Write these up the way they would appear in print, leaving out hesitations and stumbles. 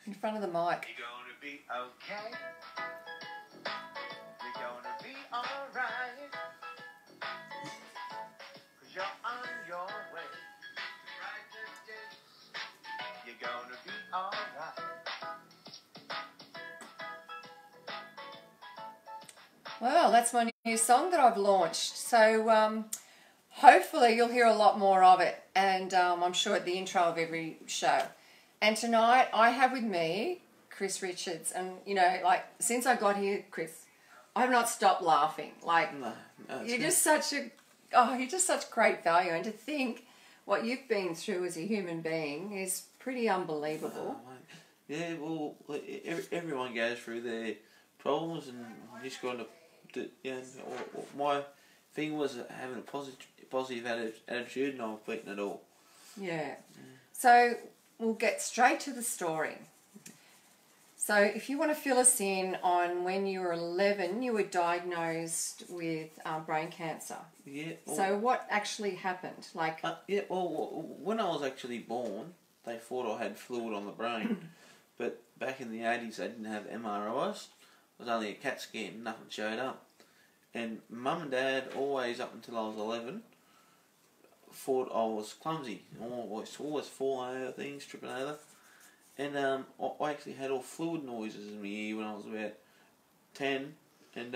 in front of the mic. You're gonna be okay. You're gonna be alright. 'Cause you're on your way to brighter days. You're gonna be alright. Well, that's my new song that I've launched. So hopefully you'll hear a lot more of it. And I'm sure at the intro of every show. And tonight I have with me Chris Richards. And, you know, like, since I got here, Chris, I have not stopped laughing. Like, No, you're just such great value. And to think what you've been through as a human being is pretty unbelievable. Yeah, well, everyone goes through their problems, and you just got to, you know, my thing was having a positive attitude, and I've beaten it all. Yeah. So we'll get straight to the story. So if you want to fill us in on when you were 11, you were diagnosed with brain cancer. Yeah. Well, so what actually happened? Like. Yeah. Well, when I was actually born, they thought I had fluid on the brain, but back in the 80s, they didn't have MRIs. It was only a CAT scan. Nothing showed up. And Mum and Dad always, up until I was 11, thought I was clumsy. Always falling over things, tripping over. And I actually had all fluid noises in my ear when I was about 10, and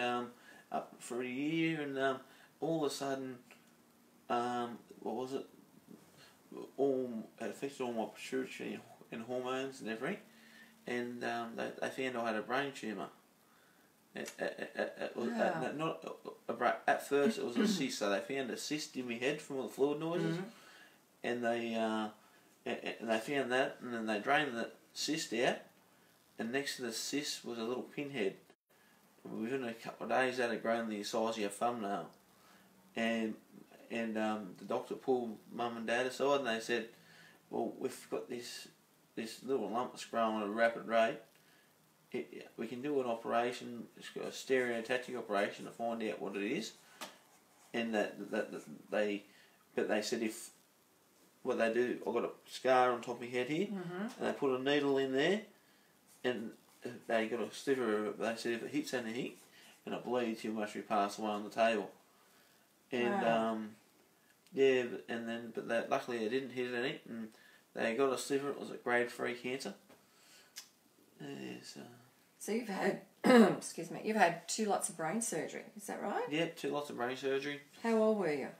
up for a year, and all of a sudden, what was it? It affected all my pituitary and hormones and everything, and they found I had a brain tumour. At first it was a cyst, so they found a cyst in my head from all the fluid noises, and they found that, and then they drained the cyst out, and next to the cyst was a little pinhead. Within a couple of days, that had grown the size of your thumbnail, and the doctor pulled Mum and Dad aside, and they said, "Well, we've got this little lump that's growing at a rapid rate. We can do an operation, it's got a stereotactic operation to find out what it is." And they said, if what they do, I've got a scar on top of my head here, and they put a needle in there, and they got a sliver of it. They said if it hits anything and it bleeds, you must be passed away on the table. And luckily they didn't hit anything, and they got a sliver. It was a grade 3 cancer. So you've had, excuse me, you've had 2 lots of brain surgery, is that right? Yeah, 2 lots of brain surgery. How old were you?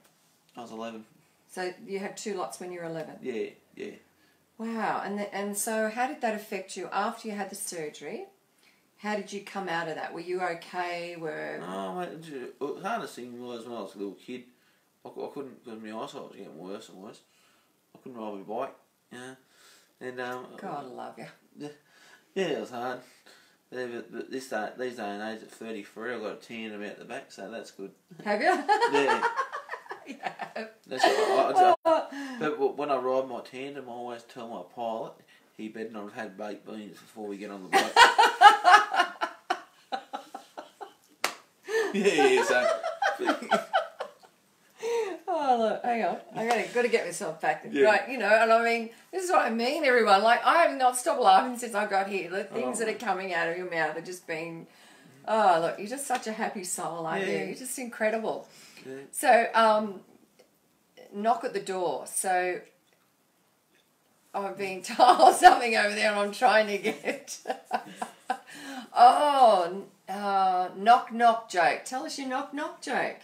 I was 11. So you had 2 lots when you were 11? Yeah. Wow, and so how did that affect you after you had the surgery? How did you come out of that? Were you okay? The hardest thing was when I was a little kid, I couldn't, because my eyesight was getting worse and worse. I couldn't ride my bike, you know. And, God, I love you. Yeah, it was hard. But these days and age, at 33, I've got a tan about the back, so that's good. Have you? Yeah. Yeah. That's but when I ride my tandem, I always tell my pilot he better not have had baked beans before we get on the bike. Yeah, so. Oh, look, hang on. I got to get myself back. Yeah. Right, you know, and I mean, this is what I mean, everyone. Like, I have not stopped laughing since I got here. The things that are coming out of your mouth are just being... Oh, look, you're just such a happy soul, aren't you? You're just incredible. Yeah. So, knock at the door. So, I'm being told something over there and I'm trying to get... knock knock joke. Tell us your knock knock joke.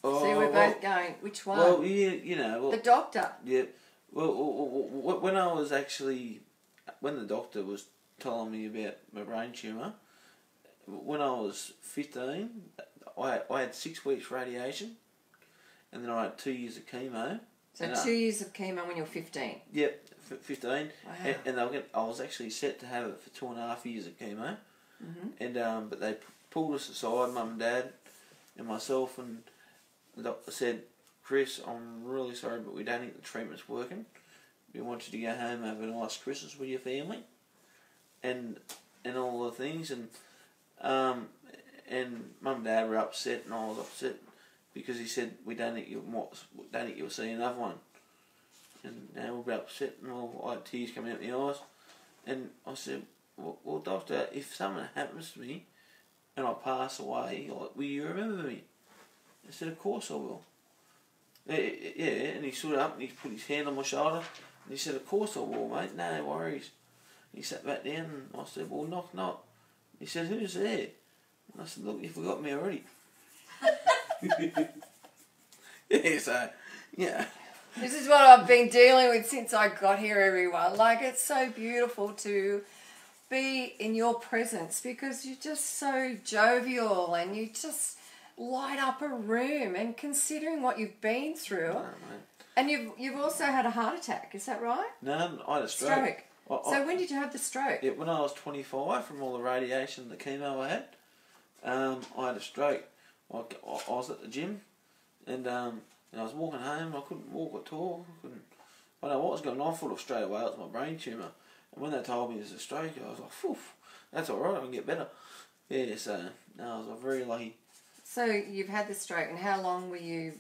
See, we're both going, which one? Well, yeah, you know... Well, the doctor. Yeah. Well, when the doctor was telling me about my brain tumour, when I was 15, I had 6 weeks radiation, and then I had 2 years of chemo. So 2 years of chemo when you were 15? Yep, 15. Wow. And I was actually set to have it for 2.5 years of chemo. And but they pulled us aside, Mum and Dad and myself, and the doctor said, "Chris, I'm really sorry, but we don't think the treatment's working. We want you to go home, have a nice Christmas with your family, and all the things." And Mum and Dad were upset, and I was upset because he said, "We don't think you'll see another one." And we were upset, and I had tears coming out my eyes. And I said, well, doctor, if something happens to me and I pass away, like, will you remember me? I said, of course I will. Yeah, and he stood up and he put his hand on my shoulder and he said, of course I will, mate, no worries. He sat back down and I said, well, knock, knock. He said, who's there? And I said, look, you forgot me already. Yeah, so, yeah. This is what I've been dealing with since I got here, everyone. Like, it's so beautiful to be in your presence because you're just so jovial and you just light up a room, and considering what you've been through. No, mate. And you've also had a heart attack, is that right? No, I had a stroke. So when did you have the stroke? Yeah, when I was 25, from all the radiation, the chemo I had, I had a stroke. I was at the gym, and I was walking home. I couldn't walk at all. I don't know what was going on. I thought of straight away it was my brain tumour. And when they told me it was a stroke, I was like, phew, that's all right. I can get better. Yeah, so no, I was very lucky. So you've had the stroke, and how long were you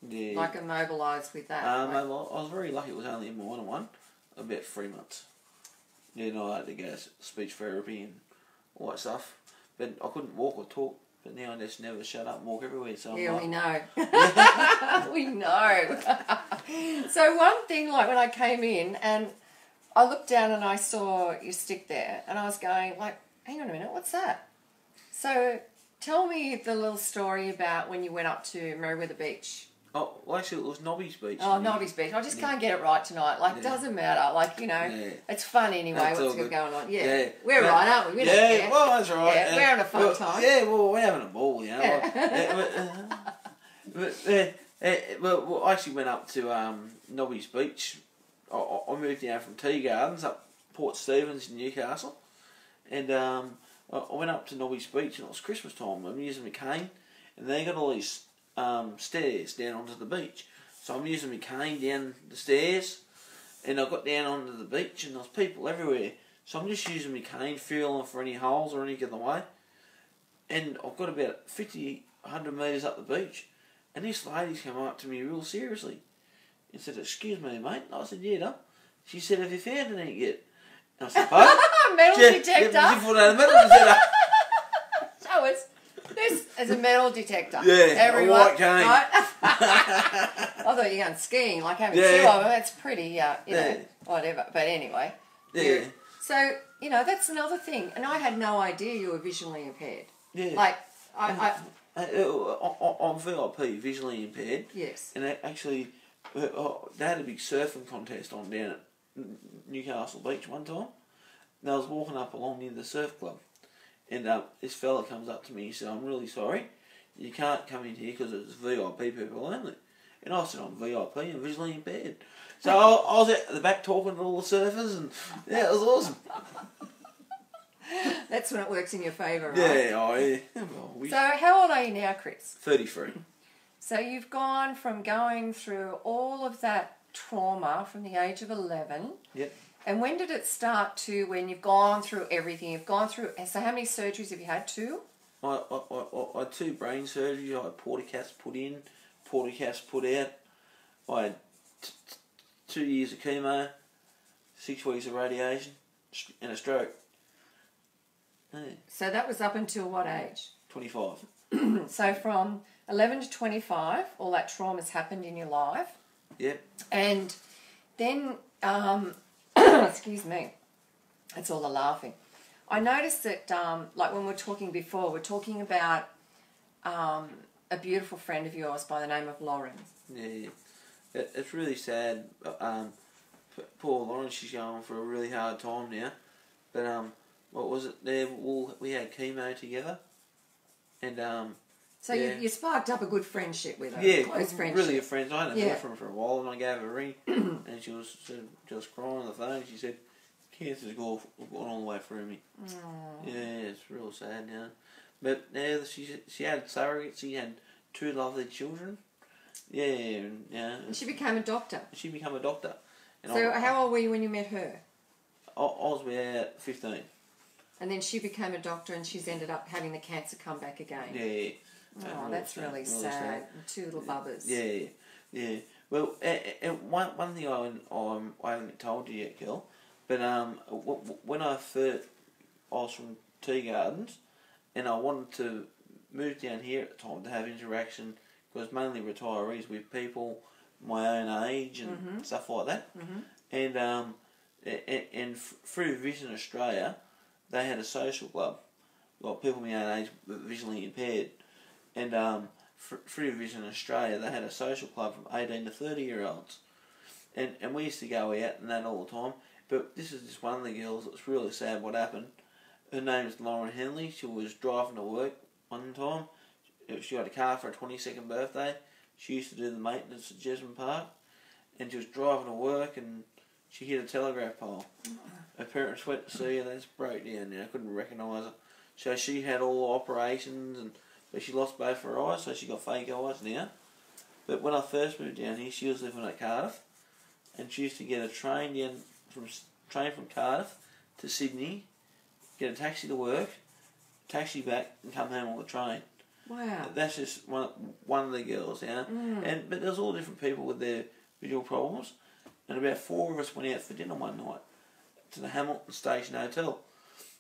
like immobilised with that? I was very lucky. It was only in my one-on-one, about 3 months. Yeah, and I had to go to speech therapy and all that stuff. But I couldn't walk or talk. But now I just never shut up and walk everywhere. So yeah, we know. We know. So one thing, like when I came in and I looked down and I saw your stick there, and I was going like, hang on a minute, what's that? So tell me the little story about when you went up to Merewether Beach. Oh, well, actually, it was Nobby's Beach. Oh, Nobby's Beach. I just can't get it right tonight. Like, doesn't matter. Like, you know, it's fun anyway. That's what's good. going on? Yeah. We're right, aren't we? We don't care. Well, that's right. Yeah, we're having a fun time. Yeah, well, we're having a ball, you know. Well, I actually went up to Nobby's Beach. I moved down from Tea Gardens up Port Stephens in Newcastle. And I went up to Nobby's Beach, and it was Christmas time. I'm using my cane, and they got all these stairs down onto the beach. So I'm using my cane down the stairs, and I got down onto the beach, and there's people everywhere. So I'm just using my cane, feeling for any holes or anything in the way. And I've got about 50, 100 metres up the beach, and this lady's come up to me real seriously and said, "Excuse me, mate." And I said, "Yeah, no." She said, "Have you found anything yet?" And I said, "What?" Metal detector. Show us. This is a metal detector. Yeah, everyone. a white cane. Right? I thought you were going skiing, like having two of them. That's pretty, you know, whatever. But anyway. Yeah. So, you know, that's another thing. And I had no idea you were visually impaired. Yeah. Like, I'm VIP, visually impaired. Yes. And actually, they had a big surfing contest on down at Newcastle Beach one time. And I was walking up along near the surf club. And this fella comes up to me and said, "I'm really sorry, you can't come in here because it's VIP people only." And I said, "I'm VIP and visually impaired." So I was at the back talking to all the surfers, and yeah, it was awesome. That's when it works in your favour, right? Yeah, Well, so how old are you now, Chris? 33. So you've gone from going through all of that trauma from the age of 11. Yep. And when did it start to, when you've gone through everything, you've gone through, so how many surgeries have you had? 2? I had 2 brain surgeries. I had porticast put in, porticast put out. I had 2 years of chemo, 6 weeks of radiation, and a stroke. Yeah. So that was up until what age? 25. So from 11 to 25, all that trauma's happened in your life. Yep. And then, excuse me, that's all the laughing. I noticed that, like when we were talking before, we're talking about a beautiful friend of yours by the name of Lauren. Yeah. It's really sad. Poor Lauren, she's going for a really hard time now. But what was it there? We had chemo together. And so you sparked up a good friendship with her. Yeah, close friendship. Really good friends. I hadn't heard from her for a while, and I gave her a ring, and she was just crying on the phone. She said, "Cancer's gone all the way through me." Aww. Yeah, it's real sad now. But yeah, she had surrogates. She had 2 lovely children. Yeah, And she became a doctor. She became a doctor. And so how old were you when you met her? I was about 15. And then she became a doctor, and she's ended up having the cancer come back again. Yeah. Oh, that's really sad. 2 little bubbers. Yeah. Well, and one thing I haven't told you yet, Kel, But when I was from Tea Gardens, and I wanted to move down here at the time to have interaction, because mainly retirees with people my own age and stuff like that. And through Vision Australia, they had a social club, like people my own age but visually impaired. And through Vision Australia, they had a social club from 18 to 30-year-olds. And we used to go out and that all the time. But this is just one of the girls. It's really sad what happened. Her name's Lauren Henley. She was driving to work one time. She got a car for her 22nd birthday. She used to do the maintenance at Jesmond Park. And she was driving to work and she hit a telegraph pole. Her parents went to see her. They just broke down now. Couldn't recognise her. So she had all operations, but she lost both her eyes, so she got fake eyes now. But when I first moved down here, she was living at Cardiff. And she used to get a train from Cardiff to Sydney, get a taxi to work, taxi back, and come home on the train. Wow. That's just one of the girls, yeah. But there's all different people with their visual problems. And about 4 of us went out for dinner one night to the Hamilton Station Hotel.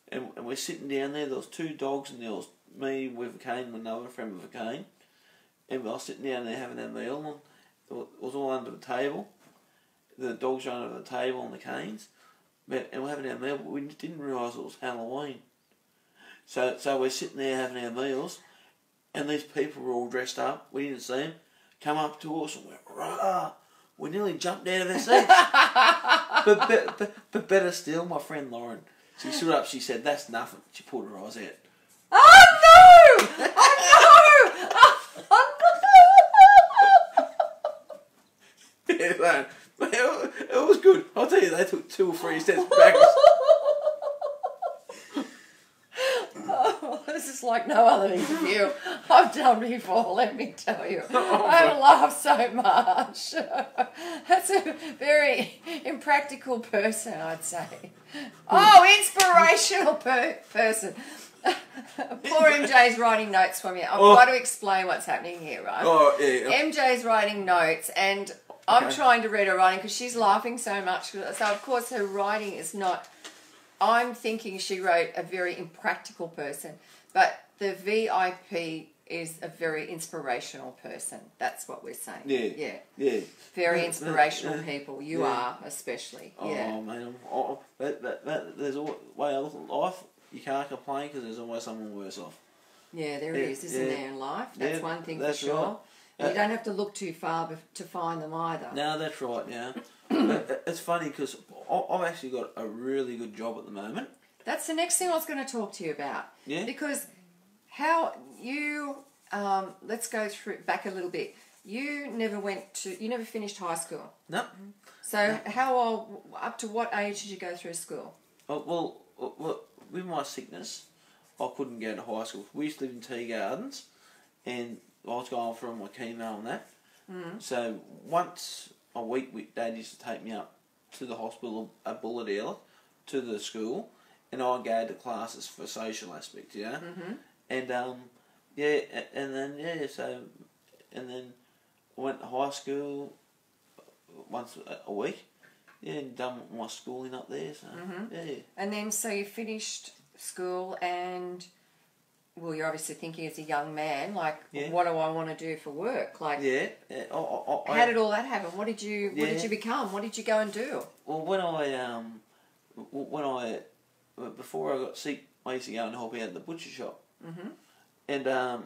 And we're sitting down there. There was 2 dogs, and there was me with a cane and another friend with a cane. And we were sitting down there having our meal, and it was all under the table. The dogs were under the table and the canes. And we're having our meal, but we didn't realise it was Halloween. So we're sitting there having our meals, and these people were all dressed up. We didn't see them. Come up to us and went, rah! We nearly jumped out of our seats. but better still, my friend Lauren, she stood up, she said, "That's nothing." She pulled her eyes out. Oh no! Oh no! Oh no! Yeah, it was good. I'll tell you, they took 2 or 3 steps back. Oh, this is like no other interview I've done before, let me tell you. I laugh so much. That's a very impractical person, I'd say. Oh, inspirational person. Poor MJ's writing notes for me. I've got to explain what's happening here, right? Oh, yeah. MJ's writing notes, and I'm trying to read her writing because she's laughing so much. So, of course, her writing is not... I'm thinking she wrote a very impractical person, but the VIP is a very inspirational person. That's what we're saying. Yeah. Very inspirational people. You are, especially. Yeah. Oh, man. There's always, way I look at life, you can't complain because there's always someone worse off. Yeah, there is, isn't there, in life? That's one thing for sure. Right. You don't have to look too far to find them either. No, that's right, yeah. It's funny because I've actually got a really good job at the moment. That's the next thing I was going to talk to you about. Yeah. Because how you, let's go back a little bit. You never finished high school. No. So how old, up to what age did you go through school? Well, with my sickness, I couldn't go to high school. We used to live in Tea Gardens, and I was going through my chemo and that. So once a week, Dad used to take me up to the hospital at Bullardale, to the school, and I'd go to classes for social aspects, yeah. And and then I went to high school once a week. Yeah, and done my schooling up there. So yeah. And then so you finished school and. Well, you're obviously thinking as a young man, like, what do I want to do for work? Like, how did all that happen? What did you become? What did you go and do? Well, before I got sick, I used to go and help out at the butcher shop, and I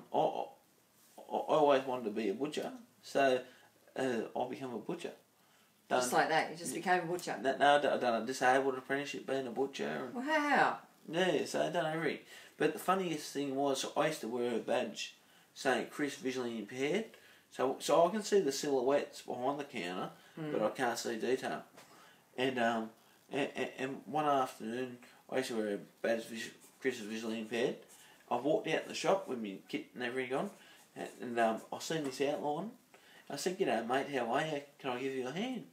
always wanted to be a butcher, so I became a butcher. Just like that, you just became a butcher. No, I done a disabled apprenticeship being a butcher. Wow. Yeah, so I done everything. But the funniest thing was I used to wear a badge saying Chris visually impaired. So I can see the silhouettes behind the counter, but I can't see detail. And one afternoon I used to wear a badge Chris is visually impaired. I walked out the shop with my kit and everything on, and I seen this outline. I said, "G'day mate, how are you? Can I give you a hand?"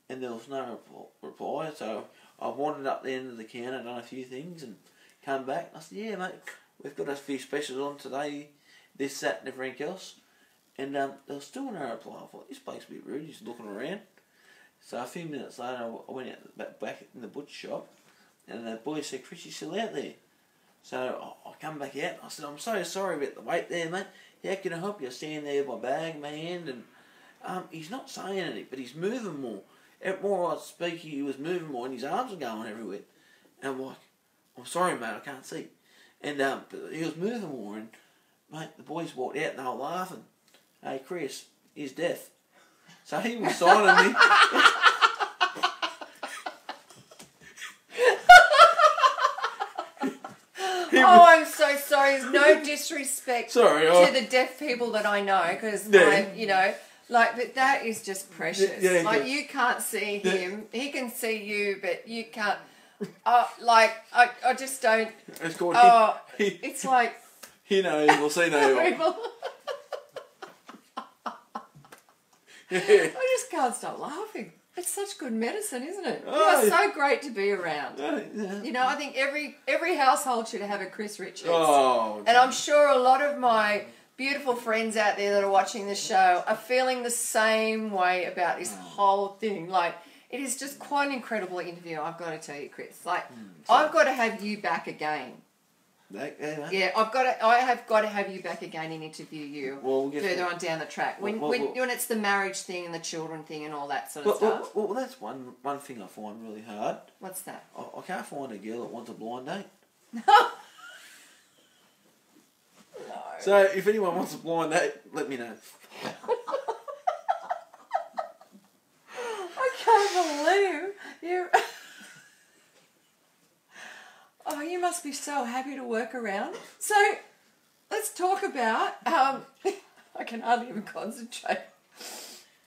And there was no reply, so I wandered up the end of the counter, done a few things, and come back. I said, "Yeah, mate, we've got a few specials on today, this, that, and everything else." And there was still no reply. I thought, this bloke's a bit rude, he's looking around. So a few minutes later, I went out back in the butcher shop, and the boy said, "Chris, you still out there?" So I come back out. I said, "I'm so sorry about the wait there, mate. How can I help you?" I stand there with my bag in my hand, and he's not saying anything, but he's moving more. The more I speak, he was moving more, and his arms are going everywhere. And I'm like, "I'm sorry, mate, I can't see." And but he was moving more, and mate, the boys walked out and they were laughing. "Hey, Chris, he's deaf." So he was signing me. Oh, I'm so sorry. There's no disrespect Sorry, to the deaf people that I know, because you know, like, but that is just precious. Yeah, like, you can't see him; he can see you, but you can't. I just don't. It's called. It's like he knows. We'll see no. I just can't stop laughing. It's such good medicine, isn't it? You are so great to be around. You know, I think every household should have a Chris Richards. Oh, and I'm sure a lot of my beautiful friends out there that are watching this show are feeling the same way about this whole thing. Like, it is just quite an incredible interview, I've got to tell you, Chris. Like, I've got to have you back again. Yeah, I have got to have you back again and interview you further on down the track. When it's the marriage thing and the children thing and all that sort of stuff. Well, that's one thing I find really hard. What's that? I can't find a girl that wants a blind date. No. So if anyone wants a blind date, let me know. I can't believe you. Oh, you must be so happy to work around. So, let's talk about, I can hardly even concentrate.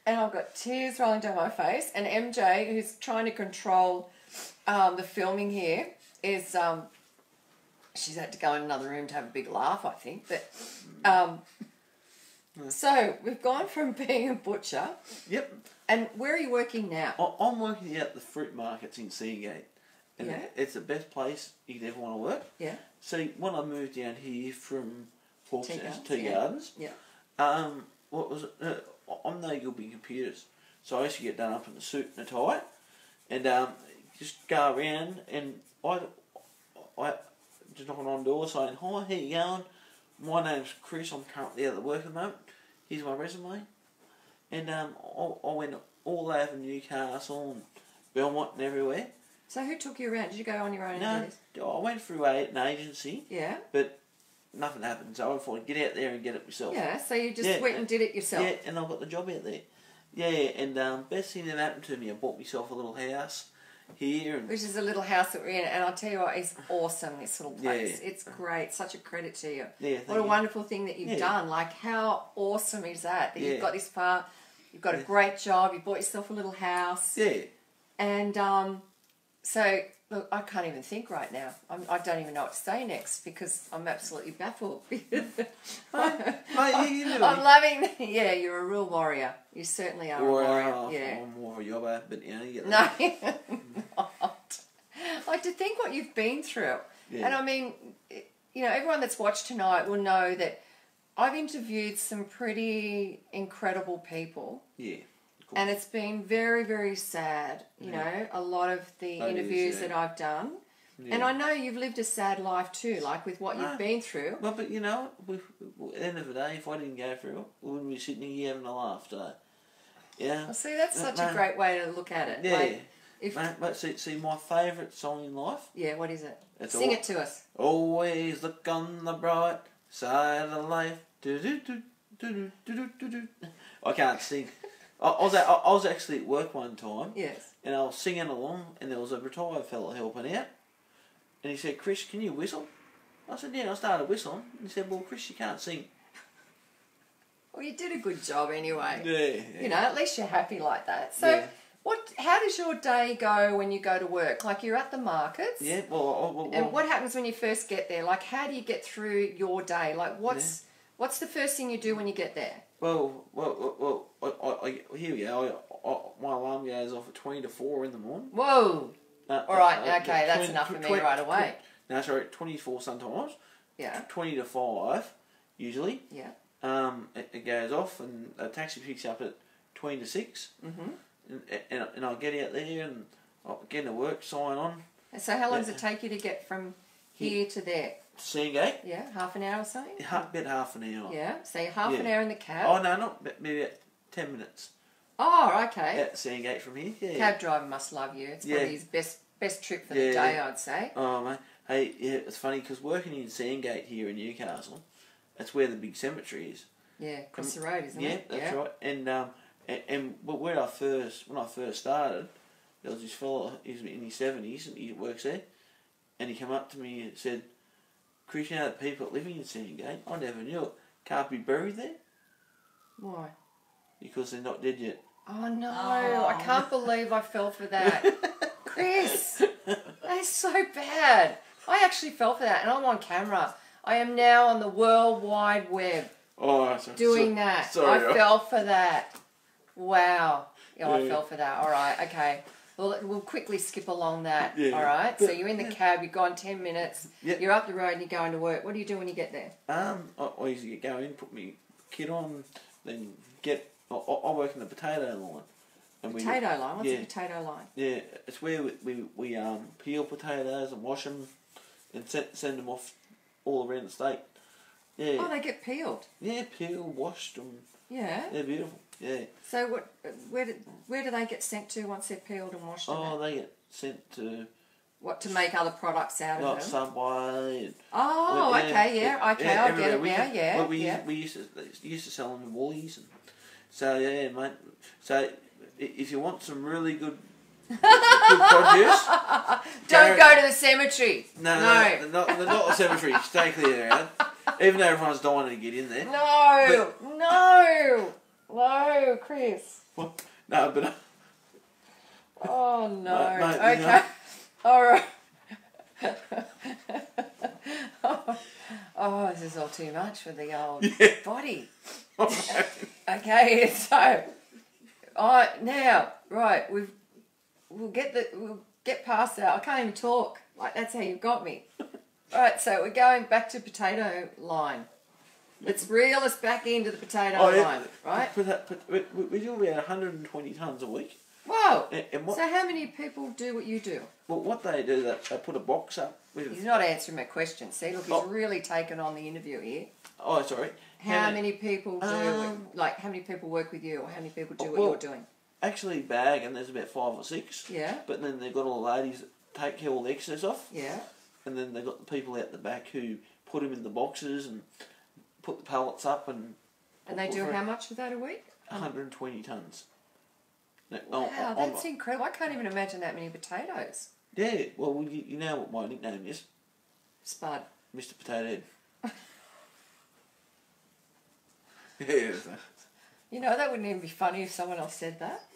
And I've got tears rolling down my face. And MJ, who's trying to control the filming here, is, she's had to go in another room to have a big laugh, I think. But, so, we've gone from being a butcher. Yep. And where are you working now? I'm working out the fruit markets in Seagate. And it's the best place you'd ever want to work. Yeah. See, when I moved down here from Hawksnest, Tea Gardens, what was it? I'm no good with computers. So I used to get done up in a suit and a tie, and just go around, and I just knocking on doors saying, "Hi, how you going? My name's Chris. I'm currently out of work at the moment. Here's my resume." And I went all over Newcastle and Belmont and everywhere. So who took you around? Did you go on your own? No, I went through an agency. Yeah. But nothing happened, so I thought I'd get out there and get it myself. Yeah, so you just went and did it yourself. Yeah, and I got the job out there. Yeah, and best thing that happened to me, I bought myself a little house here. Which is a little house that we're in, and I'll tell you what, it's awesome, this little place. Yeah. It's great, such a credit to you. Yeah, what a wonderful thing that you've done. Like, how awesome is that you've got this far, you've got a great job, you bought yourself a little house. Yeah. And, so, look, I can't even think right now. I don't even know what to say next because I'm absolutely baffled. I'm loving. Yeah, you're a real warrior. You certainly are a warrior. Yeah. I'm more of a yobber, but you know, you get no, you're not. Like, to think what you've been through, and I mean, you know, everyone that's watched tonight will know that I've interviewed some pretty incredible people. Yeah. Cool. And it's been very, very sad, you know, a lot of the interviews that I've done. Yeah. And I know you've lived a sad life too, like with what you've been through. Well, but you know, at the end of the day, if I didn't go through it, we wouldn't be sitting here having a laugh, so, yeah. Well, see, that's such a great way to look at it. Yeah. Like, but see, my favourite song in life? Yeah, what is it? Sing it to us. Always look on the bright side of life. I can't sing. I was actually at work one time. Yes. And I was singing along, and there was a retired fella helping out. And he said, "Chris, can you whistle?" I said, "Yeah." I started whistling. And he said, "Well, Chris, you can't sing." Well, you did a good job anyway. Yeah. You know, at least you're happy like that. So, how does your day go when you go to work? Like, you're at the markets. Yeah. And what happens when you first get there? Like, how do you get through your day? Like, what's the first thing you do when you get there? Well, here we go. My alarm goes off at 20 to 4 in the morning. Whoa! All right, okay, that's enough for me right away. No, sorry, 24 sometimes. Yeah. 20 to 5, usually. Yeah. It goes off, and a taxi picks up at 20 to 6. Mm-hmm. and I'll get out there and I'll get into work, sign on. So how long does it take you to get from here to there? Sandgate? Yeah, half an hour or something? About half an hour. Yeah, so you're half an hour in the cab. Oh, no, maybe about 10 minutes. Oh, okay. At Sandgate from here, yeah. Cab driver must love you. It's probably his best trip for the day, I'd say. Oh, mate. Hey, yeah, it's funny because working in Sandgate here in Newcastle, that's where the big cemetery is. Yeah, across the road, isn't it? Yeah, that's right. And when I first started, there was this fella, he's in his 70s and he works there, and he came up to me and said, "Chris, you know the people living in Sandgate? I never knew it. Can't be buried there?" Why? Because they're not dead yet. Oh no, I can't believe I fell for that. Chris, that's so bad. I actually fell for that, and I'm on camera. I am now on the World Wide Web doing that. Sorry, I fell for that. Wow. Yeah, I fell for that. All right, okay. Well, we'll quickly skip along that. Yeah. All right. So you're in the cab. You've gone 10 minutes. Yep. You're up the road and you're going to work. What do you do when you get there? I usually go in, put my kit on, then I work in the potato line. Potato line? What's a potato line? Yeah, it's where we peel potatoes and wash them and send them off all around the state. Yeah. Oh, they get peeled. Yeah, peeled, washed them. Yeah. They're beautiful. Yeah. So where do they get sent to once they're peeled and washed? Oh, they get sent to. What, to make other products out of them? Subway. Okay, yeah, okay, I get it now. Yeah. Well, we used to sell them in Woolies, and so yeah, mate. So if you want some really good produce, don't go to the cemetery. No, not the cemetery. Stay clear, Aaron. Even though everyone's dying to get in there. No, Chris. What? No, but. Oh no. Mate, okay. All right. Oh, this is all too much for the old body. Okay, so. Now, right, we'll get past that. I can't even talk. Like, that's how you've got me. Right, so we're going back to potato line. Let's reel us back into the potato line, right? We do about 120 tonnes a week. Whoa! And so how many people do what you do? Well, what they do, they put a box up. He's not answering my question. See, look, he's really taken on the interview here. Oh, sorry. How many people do how many people work with you, or how many people do what you're doing? Actually, bag, and there's about 5 or 6. Yeah. But then they've got all the ladies that take care of all the excess off. Yeah. And then they've got the people out the back who put them in the boxes and put the pallets up and. And they do how much of that a week? 120 tonnes. Wow, that's incredible. I can't even imagine that many potatoes. Yeah, well, you know what my nickname is? Spud. Mr. Potato Head. Yeah. You know, that wouldn't even be funny if someone else said that.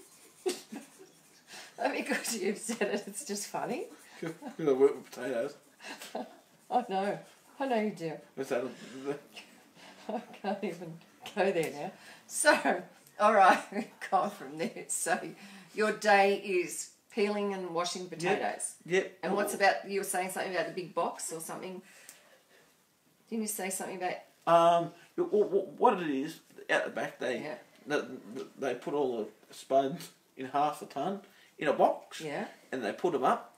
Because you've said it, it's just funny. Because I work with potatoes. I know you do. What's that? I can't even go there now. So, all right, we've gone from there. So, your day is peeling and washing potatoes. Yep. And what's about, you were saying something about the big box or something? Didn't you say something about... what it is, out the back, they put all the spuds in half a tonne in a box. Yeah. And they put them up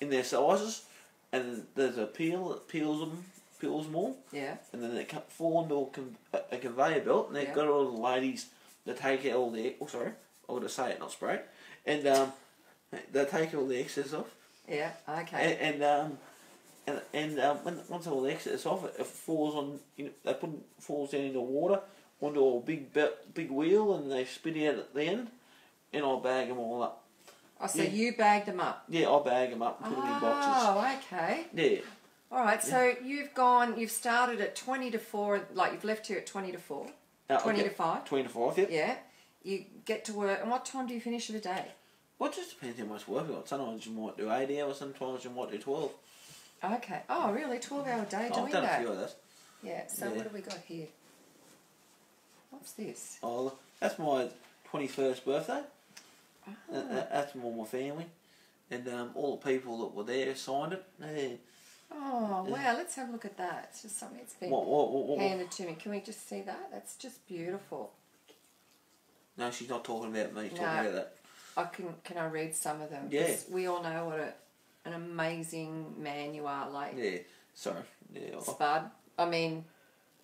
in their sizes, and there's a peel that peels them all. Yeah. And then they fall into a conveyor belt, and they've got all the ladies that take out all the... Oh, sorry. I would have say it, not spray. And they take all the excess off. Yeah, okay. And once all the excess off, it falls on. Falls down into water onto a big wheel, and they spit out at the end, and I'll bag them all up. Oh, so you bag them up? Yeah, I'll bag them up and put them in boxes. Oh, okay. Yeah. All right, so you've started at 20 to 4, like you've left here at 20 to 4. 20 to 5. 20 to 5, yep. Yeah. You get to work, and what time do you finish of the day? Well, it just depends how much work you've got. Sometimes you might do 8 hours, sometimes you might do 12. Okay. Oh, really? 12-hour day doing that? I've done a few of those. Yeah, so what have we got here? What's this? Oh, that's my 21st birthday. Oh. That's all my family. And all the people that were there signed it. Yeah. Oh, wow, let's have a look at that. It's just something that's been handed to me. Can we just see that? That's just beautiful. No, she's not talking about me, she's talking about that. Can I read some of them? Yeah. 'Cause we all know what an amazing man you are. Like, Yeah. Sorry. Yeah. Spud. I mean,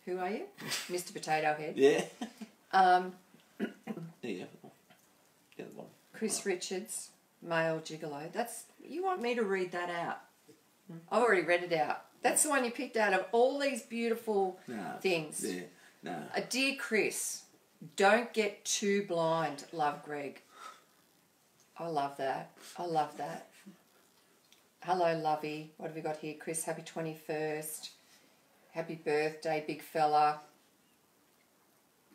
who are you? Mr. Potato Head. Yeah. Um, Yeah. The other one. Chris Richards, male gigolo. You want me to read that out? I've already read it out. That's the one you picked out of all these beautiful things. Yeah. No. Dear Chris, don't get too blind. Love, Greg. I love that. I love that. Hello, lovey. What have we got here? Chris, happy 21st. Happy birthday, big fella.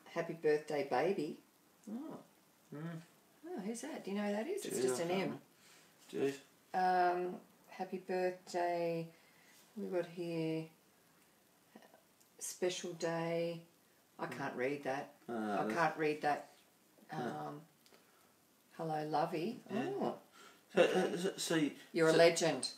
Happy birthday, baby. Oh. Oh, who's that? Do you know who that is? It's just an M. Jeez. Happy birthday. We've got here special day. I can't read that. I can't read that. Hello, lovey. Yeah. Oh. So You're a legend.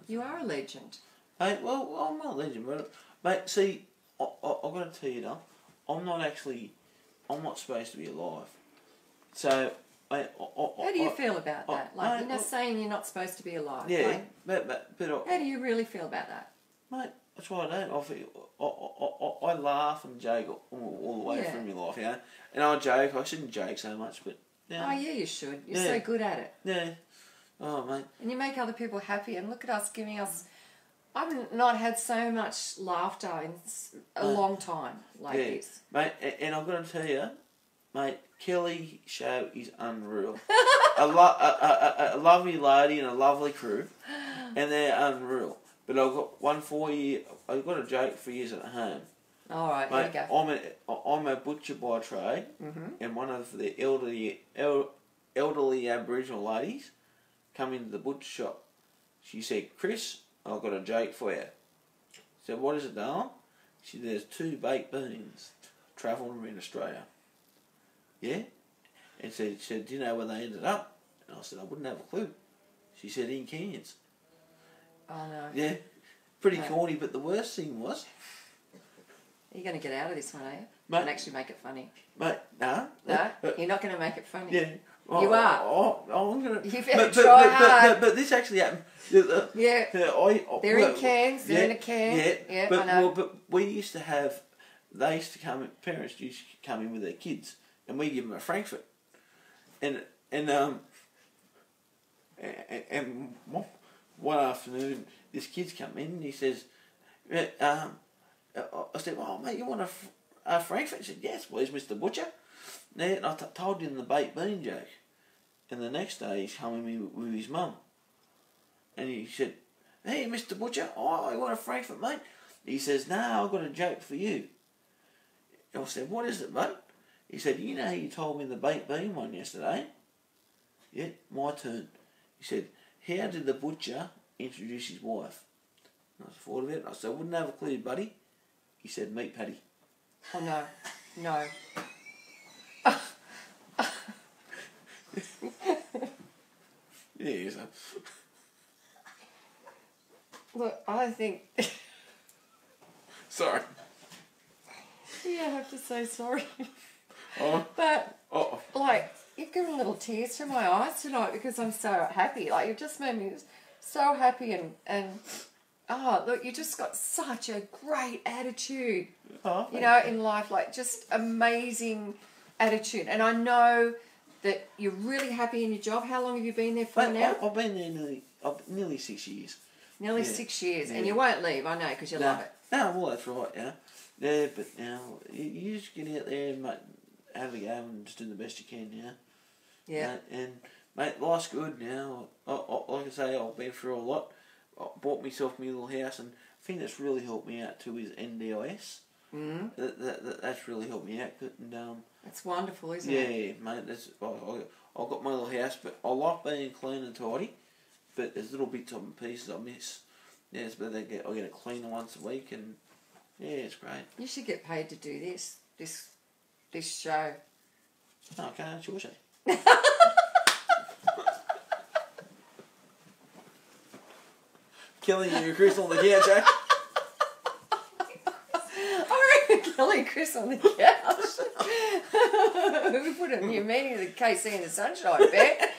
You are a legend. Mate, well, I'm not a legend, but mate, see, I've got to tell you now, I'm not supposed to be alive. So, mate, How do you feel about that? Like, you're not saying you're not supposed to be alive. Yeah, like, but how do you really feel about that? Mate, that's why I don't. I laugh and joke all the way through my life, you know. And I joke. I shouldn't joke so much, but Oh yeah, you should. You're so good at it. Yeah. Oh, mate. And you make other people happy. And look at us giving us. I've not had so much laughter in a long time like this, mate. And I've got to tell you, mate, Kelly's show is unreal. a lovely lady and a lovely crew, and they're unreal. But I've got one for you. I've got a joke for you at home. All right, mate, here we go. I'm a butcher by trade, and one of the elderly Aboriginal ladies come into the butcher shop. She said, "Chris, I've got a joke for you." I said, "What is it, darling?" She said, "There's 2 baked beans travelling around Australia." Yeah? And she said, "Do you know where they ended up?" And I said, "I wouldn't have a clue." She said, "In Cairns." Oh no. Yeah. Pretty corny, but the worst thing was... Are you going to get out of this one, are you? Mate, and actually make it funny. Mate, no. No? You're not going to make it funny. Yeah. You are. I'm going to... You better try hard. But this actually happened. Yeah. They're in cans. They're in a can. Yeah, but, I know. But we used to have... Parents used to come in with their kids, and we give them a Frankfurt. And one afternoon, this kid's come in, and he says... I said, "Oh, mate, you want a Frankfurt?" He said, "Yes, please, Mr. Butcher." And I told him the baked bean joke. And the next day, he's coming with his mum. And he said, "Hey, Mr. Butcher, oh, you want a Frankfurt, mate?" He says, "No, I've got a joke for you." I said, "What is it, mate?" He said, "You know how you told me the baked bean one yesterday?" "Yeah, my turn." He said, "How did the butcher introduce his wife?" And I thought of it. I said, "I wouldn't have a clue, buddy." He said, "Meat patty." Oh no. No. Yeah, so. Look, I think... Sorry. Yeah, I have to say sorry. Oh. But, like, you've given little tears to my eyes tonight because I'm so happy. Like, you've just made me so happy and oh, look, you just got such a great attitude, you know, in life. Like, just amazing attitude. And I know that you're really happy in your job. How long have you been there for now? I've been there nearly 6 years. Nearly 6 years. And you won't leave, I know, because you love it. No, well, that's right, yeah. Yeah, but, you know, you just get out there and, mate, have a go and just do the best you can, yeah. Yeah. And, mate, life's good now. Like I say, I've been through a lot. I bought myself my little house, and the thing that's really helped me out too is NDIS. Mm. That's really helped me out. And, that's wonderful, isn't it? Yeah, mate. I've got my little house, but I like being clean and tidy. But there's little bits and pieces I miss. Yeah, it's better I get a cleaner once a week, and yeah, it's great. You should get paid to do this show. Oh, okay, it's your show. Killing you, Chris, on the couch, eh? Kelly Chris on the couch. We put a new meaning to the KC in the Sunshine Bet.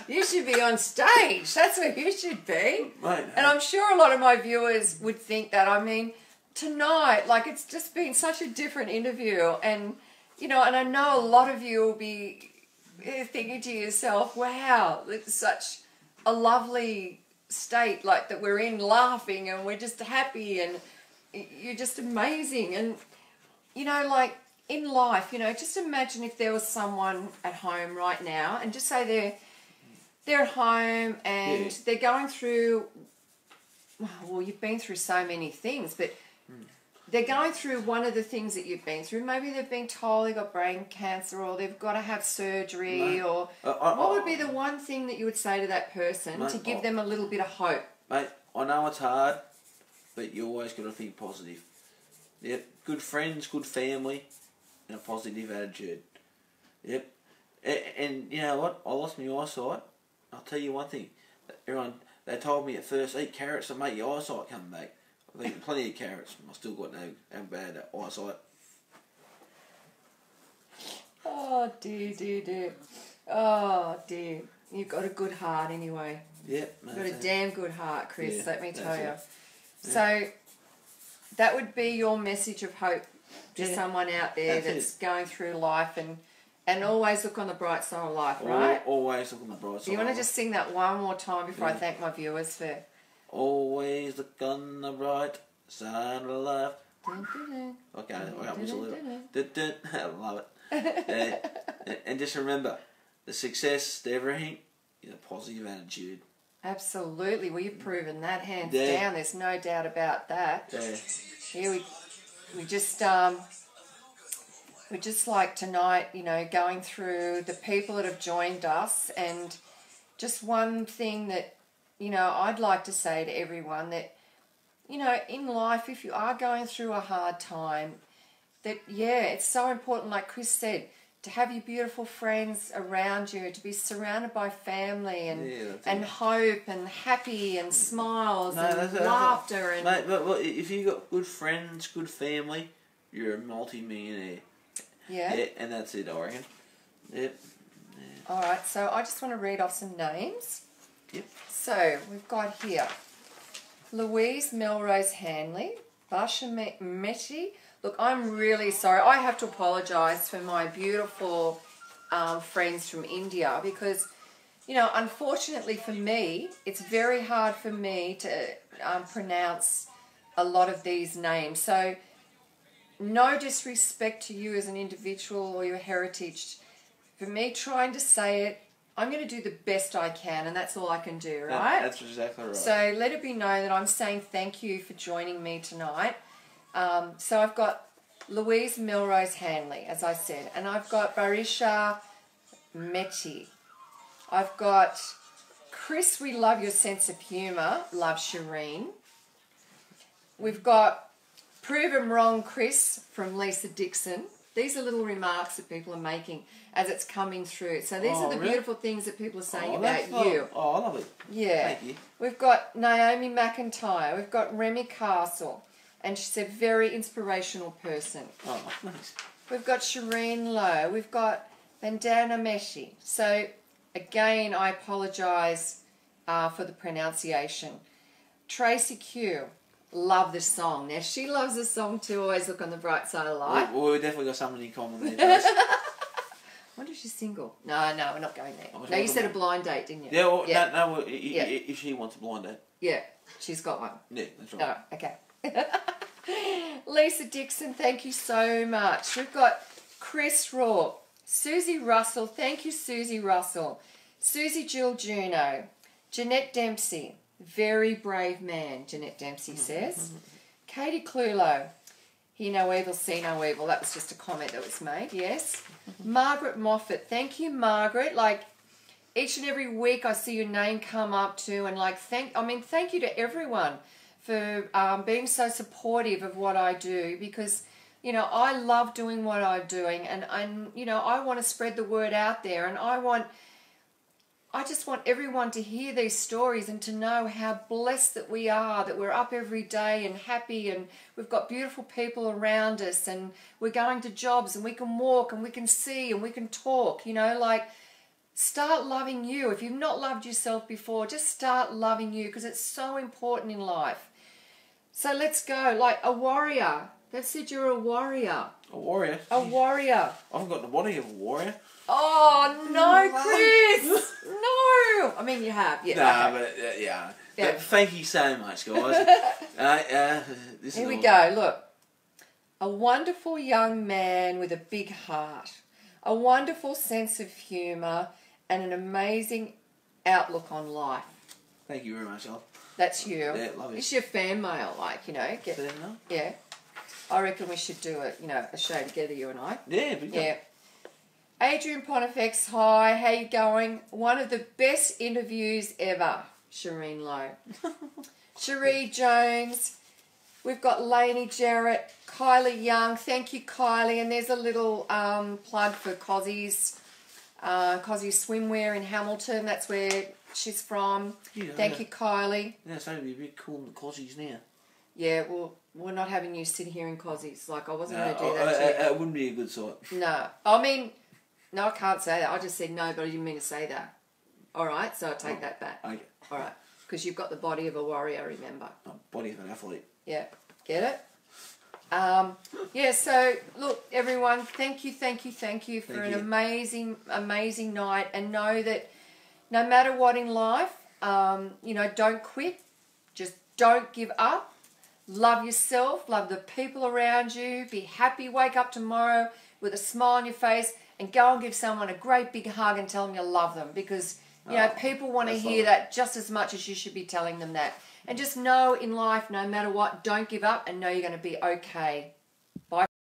You should be on stage. That's where you should be. Mate, And I'm sure a lot of my viewers would think that. I mean, tonight, like, it's just been such a different interview. And, you know, and I know a lot of you will be thinking to yourself, wow, it's such a lovely state, like, that we're in, laughing, and we're just happy, and you're just amazing. And, you know, like, in life, you know, just imagine if there was someone at home right now, and just say they're at home and they're going through, well, you've been through so many things, but they're going through one of the things that you've been through. Maybe they've been told they've got brain cancer, or they've got to have surgery, mate, or what would be the one thing that you would say to that person, mate, to give them a little bit of hope? Mate, I know it's hard, but you always got to think positive. Yep, good friends, good family, and a positive attitude. Yep, and you know what? I lost my eyesight. I'll tell you one thing. Everyone, they told me at first, eat carrots and make your eyesight come back. I've eaten plenty of carrots. I still got no bad eyesight. Oh, dear. Oh, dear. You've got a good heart anyway. Yep. You've got a damn good heart, Chris, let me tell you. Yeah. So, that would be your message of hope to someone out there that's going through life, and always look on the bright side of life, right? Always look on the bright side. Do you want to just sing that one more time before I thank my viewers for... Always look on the bright side of life. Okay, I got whistle it. I love it. And just remember, the success to everything is a positive attitude. Absolutely. Well, you've proven that hands Yeah. down. There's no doubt about that. Yeah. Here we just like tonight, you know, going through the people that have joined us, and just one thing that, you know, I'd like to say to everyone that, you know, in life, if you are going through a hard time, that, it's so important, like Chris said, to have your beautiful friends around you, to be surrounded by family and hope and happy and smiles and laughter. And mate, but if you got good friends, good family, you're a multi-millionaire. Yeah, and that's it, I reckon. Yep. Yeah. All right, so I just want to read off some names. Yep. So we've got here Louise Melrose Hanley, Basha Meti. Look, I'm really sorry. I have to apologise for my beautiful friends from India, because, you know, unfortunately for me, it's very hard for me to pronounce a lot of these names. So no disrespect to you as an individual or your heritage. For me trying to say it, I'm going to do the best I can, and that's all I can do, right? That's exactly right. So let it be known that I'm saying thank you for joining me tonight. So I've got Louise Melrose Hanley, as I said, and I've got Barisha Meti. I've got Chris, we love your sense of humour, love Shireen. We've got Prove 'em Wrong Chris from Lisa Dixon. These are little remarks that people are making as it's coming through. So these are the beautiful things that people are saying about you. Oh, I love it. Yeah. Thank you. We've got Naomi McIntyre. We've got Remy Castle. And she's a very inspirational person. Oh, nice. We've got Shireen Lowe. We've got Vandana Meshi. So, again, I apologise for the pronunciation. Tracy Q. Love this song. Now, she loves this song too. Always look on the bright side of life. Well, we've definitely got something in common there, Trace. I wonder if she's single. No, we're not going there. No, you said a blind date, didn't you? Yeah, well, no, if she wants a blind date. Yeah, she's got one. Yeah, that's right. Oh, okay. Lisa Dixon, thank you so much. We've got Chris Raw, Susie Russell, thank you, Susie Russell. Susie Jill Juno, Jeanette Dempsey, very brave man, Jeanette Dempsey says. Katie Clulo, hear no evil, see no evil. That was just a comment that was made, yes. Margaret Moffat, thank you, Margaret. Like, each and every week I see your name come up too, and like, thank you to everyone for being so supportive of what I do, because, you know, I love doing what I'm doing, and you know, I want to spread the word out there, and I want I just want everyone to hear these stories and to know how blessed that we are, that we're up every day and happy, and we've got beautiful people around us, and we're going to jobs, and we can walk and we can see and we can talk, you know, like start loving you. If you've not loved yourself before, just start loving you, because it's so important in life. So let's go. Like a warrior. They've said you're a warrior. A warrior? A warrior. I've got the body of a warrior. Oh, no, Chris. No. I mean, you have. Yeah. Nah, okay. but yeah. Yeah. But thank you so much, guys. This Here is we awesome. go. Look. A wonderful young man with a big heart. A wonderful sense of humour and an amazing outlook on life. Thank you very much, Al. That's you. Yeah, love it. It's your fan mail, like, you know. Fair enough? Yeah. I reckon we should do it, you know, a show together, you and I. Yeah, big time. Yeah. Adrian Pontifex, hi, how you going? One of the best interviews ever, Shireen Lowe. Cherie Jones, we've got Lainey Jarrett, Kylie Young, thank you Kylie, and there's a little plug for Cozzie's Swimwear in Hamilton, that's where she's from. Yeah, Thank you Kylie. Yeah, it's going to be a bit cool in the Cossies now. Yeah, well, we're not having you sit here in Cozzie's, like I wasn't going to do No, that to you. it wouldn't be a good sight. No, I mean, no, I can't say that. I just said no, but I didn't mean to say that. All right, so I take that back. Okay. All right, because you've got the body of a warrior, remember? Body of an athlete. Yeah, get it? Yeah, so look, everyone, thank you for Thank an you. amazing, amazing night, and know that no matter what in life, you know, don't quit, just don't give up. Love yourself, love the people around you, be happy, wake up tomorrow with a smile on your face, and go and give someone a great big hug and tell them you love them, because, you know, people want to that's hear lovely. that just as much as you should be telling them that. And just know in life, no matter what, don't give up, and know you're going to be okay.